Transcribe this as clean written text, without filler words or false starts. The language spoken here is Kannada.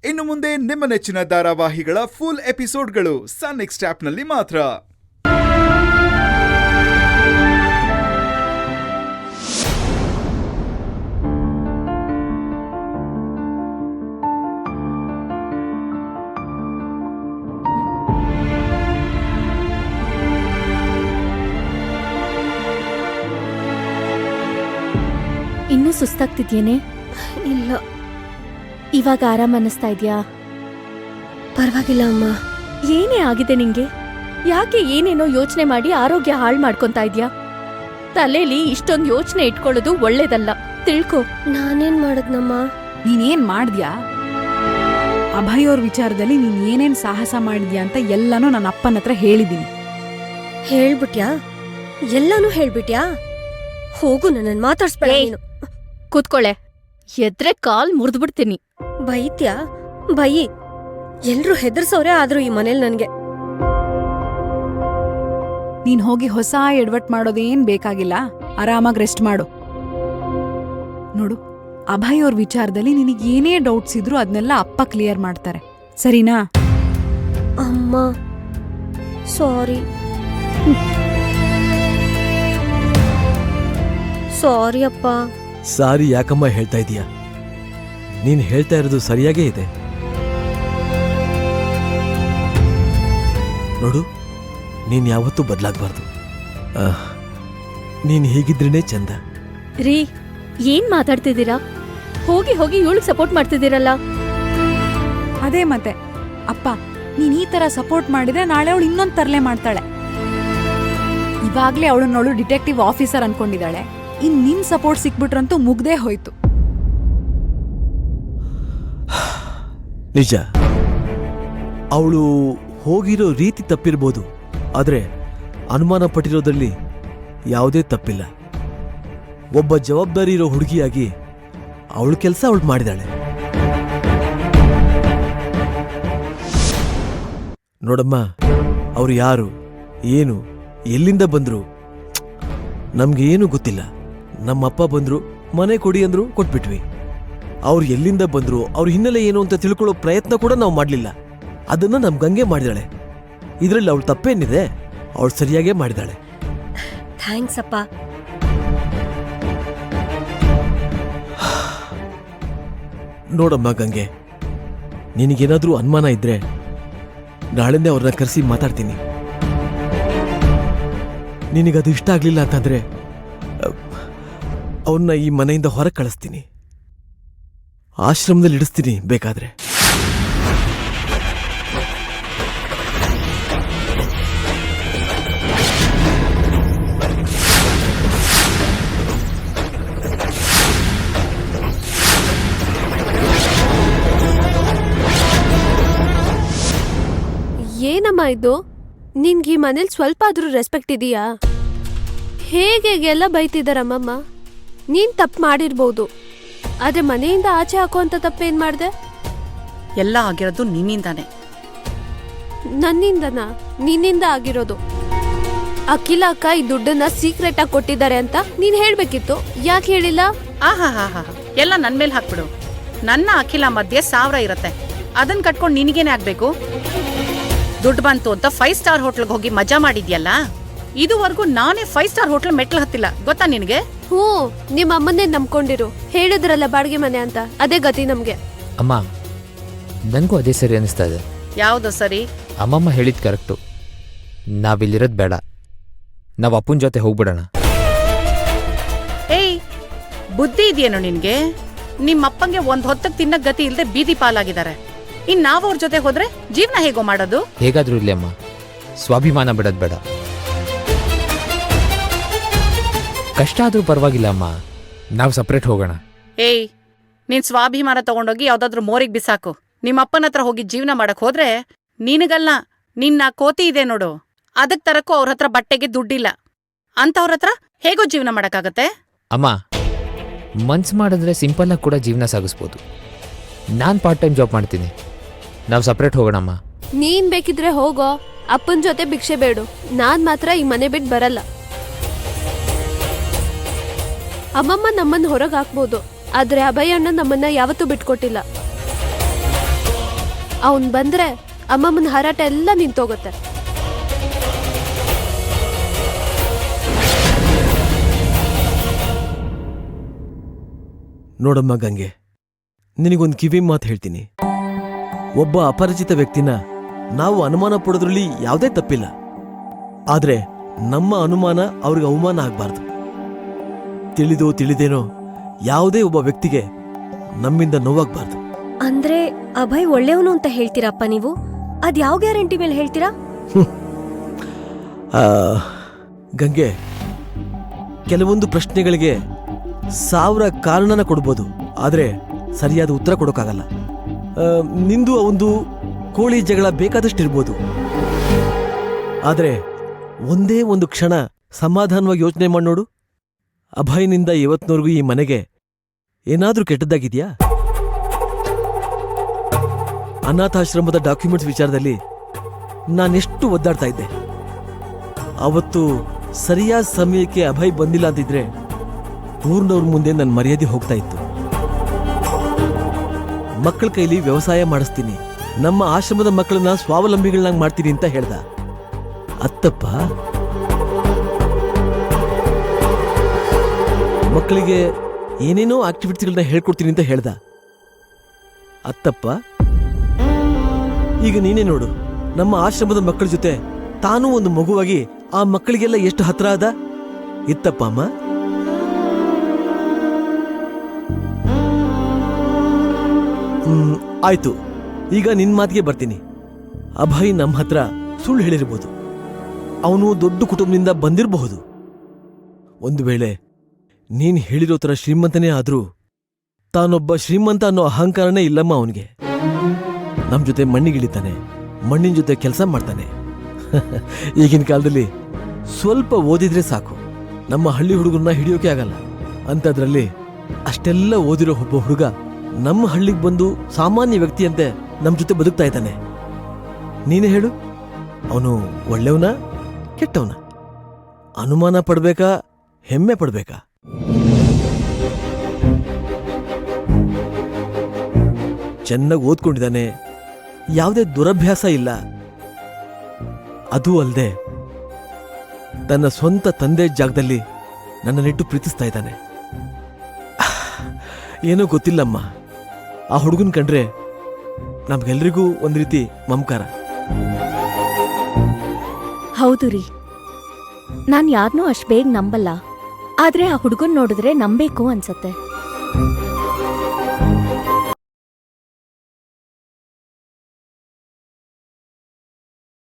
ಇನ್ನು ಮುಂದೆ ನಿಮ್ಮ ನೆಚ್ಚಿನ ಧಾರಾವಾಹಿಗಳ ಫುಲ್ ಎಪಿಸೋಡ್ಗಳು ಸನ್ ನೆಕ್ಸ್ಟ್ ಆಪ್ನಲ್ಲಿ ಮಾತ್ರ. ಇನ್ನೂ ಸುಸ್ತಾಗ್ತಿದ್ಯೇನೆ? ಇಲ್ಲ, ಇವಾಗ ಆರಾಮ ಅನ್ನಿಸ್ತಾ ಇದ್ಯಾ? ಪರವಾಗಿಲ್ಲ ಅಮ್ಮ. ಏನೇ ಆಗಿದೆ ನಿಂಗೆ? ಯಾಕೆ ಏನೇನೋ ಯೋಚನೆ ಮಾಡಿ ಆರೋಗ್ಯ ಹಾಳು ಮಾಡ್ಕೊಂತಾ ಇದ್ಯಾ? ತಲೆಲಿ ಇಷ್ಟೊಂದು ಯೋಚನೆ ಇಟ್ಕೊಳ್ಳೋದು ಒಳ್ಳೇದಲ್ಲ, ತಿಳ್ಕೊ. ನಾನೇನ್ ಮಾಡದ್ನಮ್ಮ? ನೀನೇನ್ ಮಾಡ್ದ್ಯಾ? ಅಭಯ್ ಅವ್ರ ವಿಚಾರದಲ್ಲಿ ನೀನ್ ಏನೇನ್ ಸಾಹಸ ಮಾಡಿದ್ಯಾ ಅಂತ ಎಲ್ಲಾನು ನನ್ನ ಅಪ್ಪನ ಹತ್ರ ಹೇಳಿದೀನಿ. ಹೇಳ್ಬಿಟ್ಯಾ? ಎಲ್ಲಾನು ಹೇಳ್ಬಿಟ್ಯಾ? ಹೋಗು, ನನ್ನನ್ ಮಾತಾಡ್ಸ್ಬೇಡ ನೀನು. ಕೂತ್ಕೊಳ್ಳೆ, ಎದ್ರೆ ಕಾಲ್ ಮುರಿದ್ಬಿಡ್ತೀನಿ. ಬೈತ್ಯಾ? ಬೈಯಿ. ಎಲ್ರೂ ಹೆದರ್ಸವ್ರೆ, ಆದ್ರೂ ಈ ಮನೇಲಿ ನನ್ಗೆ. ನೀನ್ ಹೋಗಿ ಹೊಸ ಎಡವಟ್ ಮಾಡೋದೇನ್ ಬೇಕಾಗಿಲ್ಲ, ಆರಾಮಾಗಿ ರೆಸ್ಟ್ ಮಾಡು. ನೋಡು, ಅಭಯ್ ಅವ್ರ ವಿಚಾರದಲ್ಲಿ ನಿನಗೆ ಏನೇ ಡೌಟ್ಸ್ ಇದ್ರು ಅದನ್ನೆಲ್ಲ ಅಪ್ಪ ಕ್ಲಿಯರ್ ಮಾಡ್ತಾರೆ, ಸರಿನಾ? ಅಮ್ಮ, ಸಾರಿ. ಸಾರಿ ಅಪ್ಪ. ಸಾರಿ ಯಾಕಮ್ಮ ಹೇಳ್ತಾ ಇದೀಯ? ನೀನ್ ಹೇಳ್ತಾ ಇರೋದು ಸರಿಯಾಗೇ ಇದೆ. ನೋಡು, ನೀನ್ ಯಾವತ್ತೂ ಬದಲಾಗಬಾರ್ದು. ನೀನ್ ಹೀಗಿದ್ರೇನೆ ಚಂದ. ರೀ, ಏನ್ ಮಾತಾಡ್ತಿದ್ದೀರಾ? ಹೋಗಿ ಹೋಗಿ ಇವಳಿಗೆ ಸಪೋರ್ಟ್ ಮಾಡ್ತಿದ್ದೀರಲ್ಲ. ಅದೇ ಮತ್ತೆ ಅಪ್ಪ, ನೀನ್ ಈ ತರ ಸಪೋರ್ಟ್ ಮಾಡಿದ್ರೆ ನಾಳೆ ಅವಳು ಇನ್ನೊಂದ್ ತರಲೆ ಮಾಡ್ತಾಳೆ. ಇವಾಗ್ಲೇ ಅವಳನ್ನವಳು ಡಿಟೆಕ್ಟಿವ್ ಆಫೀಸರ್ ಅನ್ಕೊಂಡಿದ್ದಾಳೆ. ಇನ್ ನಿನ್ ಸಪೋರ್ಟ್ ಸಿಕ್ಬಿಟ್ರಂತೂ ಮುಗ್ದೇ ಹೋಯ್ತು. ನಿಜ, ಅವಳು ಹೋಗಿರೋ ರೀತಿ ತಪ್ಪಿರ್ಬೋದು, ಆದ್ರೆ ಅನುಮಾನ ಪಟ್ಟಿರೋದ್ರಲ್ಲಿ ಯಾವುದೇ ತಪ್ಪಿಲ್ಲ. ಒಬ್ಬ ಜವಾಬ್ದಾರಿ ಇರೋ ಹುಡುಗಿಯಾಗಿ ಅವಳ ಕೆಲಸ ಅವಳು ಮಾಡಿದಾಳೆ. ನೋಡಮ್ಮ, ಅವ್ರು ಯಾರು, ಏನು, ಎಲ್ಲಿಂದ ಬಂದ್ರು ನಮ್ಗೇನು ಗೊತ್ತಿಲ್ಲ. ನಮ್ಮಪ್ಪ ಬಂದ್ರು, ಮನೆ ಕೊಡಿ ಅಂದ್ರು, ಕೊಟ್ಬಿಟ್ವಿ. ಅವ್ರು ಎಲ್ಲಿಂದ ಬಂದ್ರು, ಅವ್ರ ಹಿನ್ನೆಲೆ ಏನು ಅಂತ ತಿಳ್ಕೊಳ್ಳೋ ಪ್ರಯತ್ನ ಕೂಡ ನಾವು ಮಾಡಲಿಲ್ಲ. ಅದನ್ನ ನಮ್ ಗಂಗೆ ಮಾಡಿದಾಳೆ. ಇದರಲ್ಲಿ ಅವಳು ತಪ್ಪೇನಿದೆ? ಅವಳು ಸರಿಯಾಗೇ ಮಾಡಿದಾಳೆ. ಥ್ಯಾಂಕ್ಸ್ ಅಪ್ಪ. ನೋಡಮ್ಮ ಗಂಗೆ, ನಿನಗೇನಾದ್ರೂ ಅನುಮಾನ ಇದ್ರೆ ನಾಳೆಂದೇ ಅವ್ರನ್ನ ಕರೆಸಿ ಮಾತಾಡ್ತೀನಿ. ನಿನಗದು ಇಷ್ಟ ಆಗ್ಲಿಲ್ಲ ಅಂತಂದ್ರೆ ಅವನ್ನ ಈ ಮನೆಯಿಂದ ಹೊರಗೆ ಕಳಿಸ್ತೀನಿ, ಆಶ್ರಮದಲ್ಲಿ ಇಡಿಸ್ತೀನಿ ಬೇಕಾದ್ರೆ. ಏನಮ್ಮ ಇದು? ನಿನ್ಗೆ ಈ ಮನೇಲಿ ಸ್ವಲ್ಪ ಆದ್ರೂ ರೆಸ್ಪೆಕ್ಟ್ ಇದೆಯಾ? ಹೇಗೆಲ್ಲ ಬೈತಿದಾರಮ್ಮಮ್ಮ. ನೀನ್ ತಪ್ಪು ಮಾಡಿರ್ಬೋದು, ಆದ್ರೆ ಮನೆಯಿಂದ ಆಚೆ ಹಾಕುವಂತ ತಪ್ಪೇನ್ ಮಾಡ್ದೆ? ಎಲ್ಲ ಆಗಿರೋದು ನಿನ್ನಿಂದಾನೆ. ನನ್ನಿಂದನಾ? ನಿನ್ನಿಂದ ಆಗಿರೋದು. ಅಖಿಲ ಅಕ್ಕ ಈ ದುಡ್ಡನ್ನ ಸೀಕ್ರೆಟ್ ಆಗಿ ಕೊಟ್ಟಿದ್ದಾರೆ ಅಂತ ನೀನ್ ಹೇಳ್ಬೇಕಿತ್ತು, ಯಾಕೆ ಹೇಳಿಲ್ಲ? ಆಹಾ, ಎಲ್ಲ ನನ್ ಮೇಲೆ ಹಾಕ್ಬಿಡು. ನನ್ನ ಅಖಿಲ ಮಧ್ಯೆ 1000 ಇರತ್ತೆ, ಅದನ್ ಕಟ್ಕೊಂಡು ನಿನಗೇನೆ ಆಗ್ಬೇಕು? ದುಡ್ಡು ಬಂತು ಅಂತ 5 ಸ್ಟಾರ್ ಹೋಟ್ಲ್ಗೆ ಹೋಗಿ ಮಜಾ ಮಾಡಿದ್ಯಲ್ಲ, ಇದುವರೆಗೂ ನಾನೇ 5 ಸ್ಟಾರ್ ಹೋಟ್ಲ್ ಮೆಟ್ಲು ಹತ್ತಿಲ್ಲ, ಗೊತ್ತಾ ನಿನಗೆ? ಹ್ಞೂ, ನಿಮ್ಮ ಅಮ್ಮನ್ನೇ ನಂಬ್ಕೊಂಡಿರು. ಹೇಳಿದ್ರಲ್ಲ ಬಾಡಿಗೆ ಮನೆ ಅಂತ, ಅದೇ ಗತಿ ನಮ್ಗೆ. ಅಮ್ಮ, ನನಗೂ ಅದೇ ಸರಿ ಅನಿಸ್ತಾ ಇದೆ. ಯಾವ್ದು ಸರಿ? ಅಮ್ಮಮ್ಮ ಹೇಳಿದ್ ಕರೆಕ್ಟು. ನಾವಿಲ್ಲಿರೋದು ಬೇಡ, ನಾವು ಅಪ್ಪನ ಜೊತೆ ಹೋಗ್ಬಿಡೋಣ. ಏಯ್, ಬುದ್ಧಿ ಇದೆಯೇನೋ ನಿನ್ಗೆ? ನಿಮ್ಮಪ್ಪಂಗೆ ಒಂದ್ ಹೊತ್ತಕ್ಕೆ ತಿನ್ನಕ್ ಗತಿ ಇಲ್ದೆ ಬೀದಿ ಪಾಲಾಗಿದ್ದಾರೆ. ಇನ್ ನಾವ್ ಅವ್ರ ಜೊತೆ ಹೋದ್ರೆ ಜೀವನ ಹೇಗೋ ಮಾಡೋದು? ಹೇಗಾದ್ರೂ ಇರ್ಲಿ ಅಮ್ಮ, ಸ್ವಾಭಿಮಾನ ಬಿಡೋದ್ ಬೇಡ. ಕಷ್ಟ ಆದ್ರೂ ಪರವಾಗಿಲ್ಲ ಅಮ್ಮ, ನಾವು ಸಪ್ರೇಟ್ ಹೋಗೋಣ. ಏಯ್, ನೀನ್ ಸ್ವಾಭಿಮಾನ ತಗೊಂಡೋಗಿ ಯಾವ್ದಾದ್ರು ಮೋರಿಗ್ ಬಿಸಾಕು. ನಿಮ್ಮಪ್ಪನ ಹತ್ರ ಹೋಗಿ ಜೀವನ ಮಾಡಕ್ ಹೋದ್ರೆ ನಿನಗಲ್ಲ, ನಿನ್ನ ಕೋತಿ ಇದೆ ನೋಡು, ಅದಕ್ ತರಕ್ಕೂ ಅವ್ರ ಹತ್ರ ಬಟ್ಟೆಗೆ ದುಡ್ಡಿಲ್ಲ. ಅಂತವ್ರ ಹತ್ರ ಹೇಗೋ ಜೀವನ ಮಾಡಕ್ಕಾಗತ್ತೆ? ಅಮ್ಮ, ಮನ್ಸು ಮಾಡಿದ್ರೆ ಸಿಂಪಲ್ ಆಗಿ ಕೂಡ ಜೀವನ ಸಾಗಿಸ್ಬೋದು. ನಾನು ಪಾರ್ಟ್ ಟೈಮ್ ಜಾಬ್ ಮಾಡ್ತೀನಿ, ನಾವು ಸಪ್ರೇಟ್ ಹೋಗೋಣಮ್ಮ. ನೀನ್ ಬೇಕಿದ್ರೆ ಹೋಗೋ, ಅಪ್ಪನ ಜೊತೆ ಭಿಕ್ಷೆ ಬೇಡು. ನಾನ್ ಮಾತ್ರ ಈ ಮನೆ ಬಿಟ್ಟು ಬರಲ್ಲ. ಅಮ್ಮಮ್ಮ ನಮ್ಮನ್ನ ಹೊರಗೆ ಹಾಕ್ಬೋದು, ಆದ್ರೆ ಅಭಯ ಅಣ್ಣ ನಮ್ಮನ್ನ ಯಾವತ್ತೂ ಬಿಟ್ಕೊಟ್ಟಿಲ್ಲ. ಅವನ್ ಬಂದ್ರೆ ಅಮ್ಮಮ್ಮನ ಹಾರಾಟ ಎಲ್ಲ ನಿಂತೋಗುತ್ತೆ. ನೋಡಮ್ಮ ಗಂಗೆ, ನಿನಗೊಂದು ಕಿವಿ ಮಾತು ಹೇಳ್ತೀನಿ. ಒಬ್ಬ ಅಪರಿಚಿತ ವ್ಯಕ್ತಿನ ನಾವು ಅನುಮಾನ ಪಡೋದ್ರಲ್ಲಿ ಯಾವುದೇ ತಪ್ಪಿಲ್ಲ. ಆದ್ರೆ ನಮ್ಮ ಅನುಮಾನ ಅವ್ರಿಗೆ ಅವಮಾನ ಆಗ್ಬಾರ್ದು. ತಿಳಿದೋ ತಿಳಿದೇನೋ ಯಾವುದೇ ಒಬ್ಬ ವ್ಯಕ್ತಿಗೆ ನಮ್ಮಿಂದ ನೋವಾಗ್ಬಾರ್ದು. ಅಂದ್ರೆ ಅಭಯ್ ಒಳ್ಳೆಯವನು ಅಂತ ಹೇಳ್ತೀರಪ್ಪ ನೀವು? ಅದ್ಯಾವ ಗ್ಯಾರಂಟಿ ಮೇಲೆ ಹೇಳ್ತೀರಾ? ಗಂಗೆ, ಕೆಲವೊಂದು ಪ್ರಶ್ನೆಗಳಿಗೆ 1000 ಕಾರಣನ ಕೊಡ್ಬೋದು, ಆದ್ರೆ ಸರಿಯಾದ ಉತ್ತರ ಕೊಡೋಕ್ಕಾಗಲ್ಲ. ನಿಂದು ಒಂದು ಕೋಳಿ ಜಗಳ ಬೇಕಾದಷ್ಟಿರ್ಬೋದು, ಆದ್ರೆ ಒಂದೇ ಒಂದು ಕ್ಷಣ ಸಮಾಧಾನವಾಗಿ ಯೋಚನೆ ಮಾಡಿ ನೋಡು. ಅಭಯ್ನಿಂದ ಇವತ್ತಿನವರೆಗೂ ಈ ಮನೆಗೆ ಏನಾದ್ರೂ ಕೆಟ್ಟದ್ದಾಗಿದ್ಯಾ? ಅನಾಥಾಶ್ರಮದ ಡಾಕ್ಯುಮೆಂಟ್ಸ್ ವಿಚಾರದಲ್ಲಿ ನಾನೆಷ್ಟು ಒದ್ದಾಡ್ತಾ ಇದ್ದೆ. ಅವತ್ತು ಸರಿಯಾದ ಸಮಯಕ್ಕೆ ಅಭಯ್ ಬಂದಿಲ್ಲ ಅಂತಿದ್ರೆ ಊರ್ನವ್ರ ಮುಂದೆ ನನ್ನ ಮರ್ಯಾದೆ ಹೋಗ್ತಾ ಇತ್ತು. ಮಕ್ಕಳ ಕೈಲಿ ವ್ಯವಸಾಯ ಮಾಡಿಸ್ತೀನಿ, ನಮ್ಮ ಆಶ್ರಮದ ಮಕ್ಕಳನ್ನ ಸ್ವಾವಲಂಬಿಗಳನ್ನಾಗಿ ಮಾಡ್ತೀನಿ ಅಂತ ಹೇಳ್ದ. ಅತ್ತಪ್ಪ, ಮಕ್ಕಳಿಗೆ ಏನೇನೋ ಆಕ್ಟಿವಿಟೀಸ್ಗಳನ್ನ ಹೇಳ್ಕೊಡ್ತೀನಿ ಅಂತ ಹೇಳ್ದ. ಅತ್ತಪ್ಪ, ಈಗ ನೀನೇ ನೋಡು, ನಮ್ಮ ಆಶ್ರಮದ ಮಕ್ಕಳ ಜೊತೆ ತಾನೂ ಒಂದು ಮಗುವಾಗಿ ಆ ಮಕ್ಕಳಿಗೆಲ್ಲ ಎಷ್ಟು ಹತ್ರ ಆದ. ಇತ್ತಪ್ಪ ಅಮ್ಮ? ಆಯ್ತು, ಈಗ ನಿನ್ ಮಾತಿಗೆ ಬರ್ತೀನಿ. ಅಭಯ್ ನಮ್ಮ ಹತ್ರ ಸುಳ್ಳು ಹೇಳಿರ್ಬೋದು, ಅವನು ದೊಡ್ಡ ಕುಟುಂಬದಿಂದ ಬಂದಿರಬಹುದು. ಒಂದು ವೇಳೆ ನೀನ್ ಹೇಳಿರೋ ತರ ಶ್ರೀಮಂತನೇ ಆದ್ರೂ ತಾನೊಬ್ಬ ಶ್ರೀಮಂತ ಅನ್ನೋ ಅಹಂಕಾರನೇ ಇಲ್ಲಮ್ಮ ಅವನಿಗೆ. ನಮ್ ಜೊತೆ ಮಣ್ಣಿಗಿಳಿತಾನೆ, ಮಣ್ಣಿನ ಜೊತೆ ಕೆಲಸ ಮಾಡ್ತಾನೆ. ಈಗಿನ ಕಾಲದಲ್ಲಿ ಸ್ವಲ್ಪ ಓದಿದ್ರೆ ಸಾಕು, ನಮ್ಮ ಹಳ್ಳಿ ಹುಡುಗರನ್ನ ಹಿಡಿಯೋಕೆ ಆಗಲ್ಲ. ಅಂಥದ್ರಲ್ಲಿ ಅಷ್ಟೆಲ್ಲ ಓದಿರೋ ಒಬ್ಬ ಹುಡುಗ ನಮ್ಮ ಹಳ್ಳಿಗೆ ಬಂದು ಸಾಮಾನ್ಯ ವ್ಯಕ್ತಿಯಂತೆ ನಮ್ ಜೊತೆ ಬದುಕ್ತಾ ಇದ್ದಾನೆ. ನೀನೇ ಹೇಳು, ಅವನು ಒಳ್ಳೆಯವನ ಕೆಟ್ಟವನ? ಅನುಮಾನ ಪಡ್ಬೇಕಾ, ಹೆಮ್ಮೆ ಪಡ್ಬೇಕಾ? ಚೆನ್ನಾಗಿ ಓದ್ಕೊಂಡಿದ್ದಾನೆ, ಯಾವುದೇ ದುರಭ್ಯಾಸ ಇಲ್ಲ. ಅದೂ ಅಲ್ಲದೆ ತನ್ನ ಸ್ವಂತ ತಂದೆ ಜಾಗದಲ್ಲಿ ನನ್ನನ್ನಿಟ್ಟು ಪ್ರೀತಿಸ್ತಾ ಇದ್ದಾನೆ. ಏನೋ ಗೊತ್ತಿಲ್ಲಮ್ಮ, ಆ ಹುಡುಗನ್ ಕಂಡ್ರೆ ನಮ್ಗೆಲ್ರಿಗೂ ಒಂದ್ ರೀತಿ ಮಮಕಾರ. ಹೌದು ರೀ, ನಾನ್ ಯಾರನ್ನೂ ಅಷ್ಟ್ ಬೇಗ ನಂಬಲ್ಲ, ಆದ್ರೆ ಆ ಹುಡುಗನ್ ನೋಡಿದ್ರೆ ನಂಬೇಕು ಅನ್ಸತ್ತೆ.